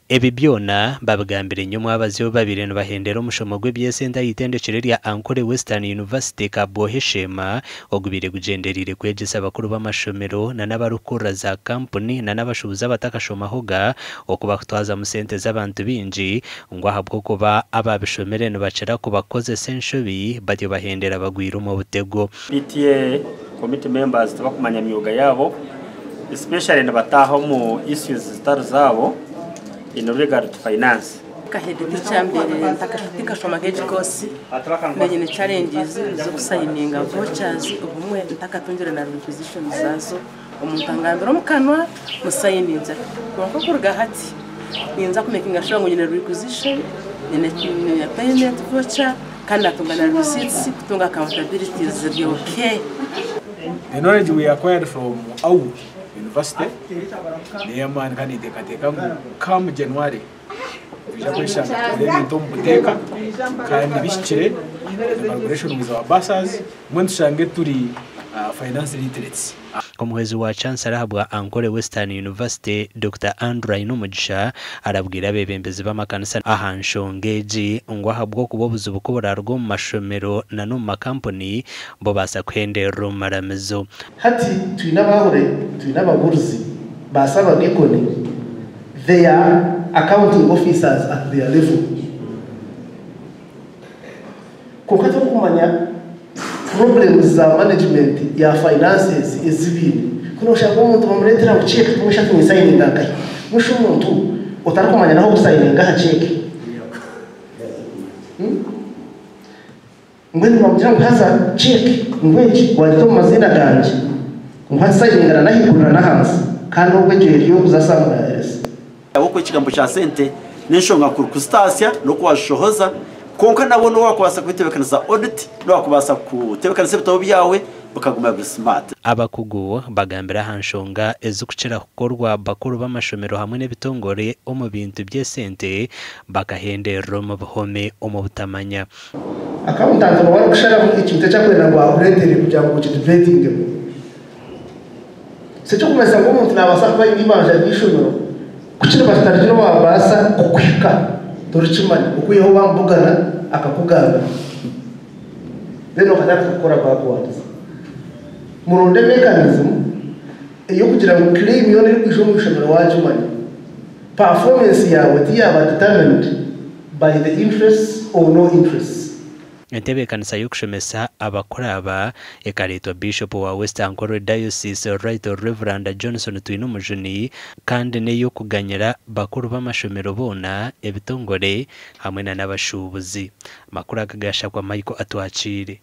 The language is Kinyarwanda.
Ebi byona babagambire nyuma abaziyo babiri bahendera umushomo gw'ebyesenta yitendekere lya Ankole Western University kaboheshema ogubire gujenderire kwegesa abakuru b'amashomero na n'abarukura za company na n'abashubuza batakashomahoga okubatwaza mu sente z'abantu binji ngo ahabwo kuba ababishomere no bacera kubakoze senshobi batyo bahendera bagwira mu butego. PTA committee members tabakumanya myuga yabo especially nabataho mu issues zitari zabo in regard to finance. Kahediti cyambere ntakashika shoma geje kosi menye ne challenges zo kusayininga vouchers ubumwe ntakatongera na requisition zazo umuntu angambira mukanwa musayininza kuko kurga hati ninza kumekinga shongo nyine requisition nyine payment voucher kandi atungana receipts kutunga accountabilities ziri okay. The knowledge we acquired from our university neema nkani tekateka come January bijakwesha elemento mbuteka kandi bishikire collaboration with our bursars mwentu shange turi finance literacy. Omuhezi wa Chancellor habwa Ankole Western University Dr. Andrew Inumugisha arabwira abebembezi b'amakanisa ahanshongeji ngo ahabwo kubobuza ubukobora rwo mu mashomero na no mu company bo basa kwendera maramizo. Hati twinabaguruzi basaba gekone they are accounting officers at their level. Kukato kumanya problems za management ya finances izibini kuno ushaka umuntu bamuretera mu check mushaka mu signing ngakai musho umuntu utarakumanya naho gusigning ha check ngwini bamujya kuhaza check ngweji wajito mazina ganje ngwa signing na hikura na hansi kandi ubwegeri yo kuzasanga yes uko ikigambo cha sente n'inshonga ku station no kwashohoza konka nabone wakwasa kwitebekaniza audit no wakubasa kutebekaniza bitabo byawe bakaguma smart. Abakugu bagambira hanshonga ezukucira kukorwa bakuru b'amashomero hamwe n'ebitongore omu bintu by'esente bakahendera mu buhome omu butamanya. Accountant no wari kushara mu ikintu cyakwenda ngo akurendere kugira ngo kidebating secho kumesa ngo umuntu nabasa kuba ibanje bishobora kucira batarjiro wabasa kukwika Torchimani ukuyeho bambugana akakugana rero kadara gukora backwards muronde mechanism iyo kugira ngo claim yo niri kwisho mushomero wacu mani performance yawe tiyaba determined by the interest or no interest. Entebe kanisa yokushomesa abakoraba ekaletwa Bishop wa West Ankole Diocese Right Reverend Johnson Twinumujuni kandi neyo kuganyira bakuru b'amashomero bona ebitongore hamwe n'abashubuzi makuru akagasha kwa Michael atwacire.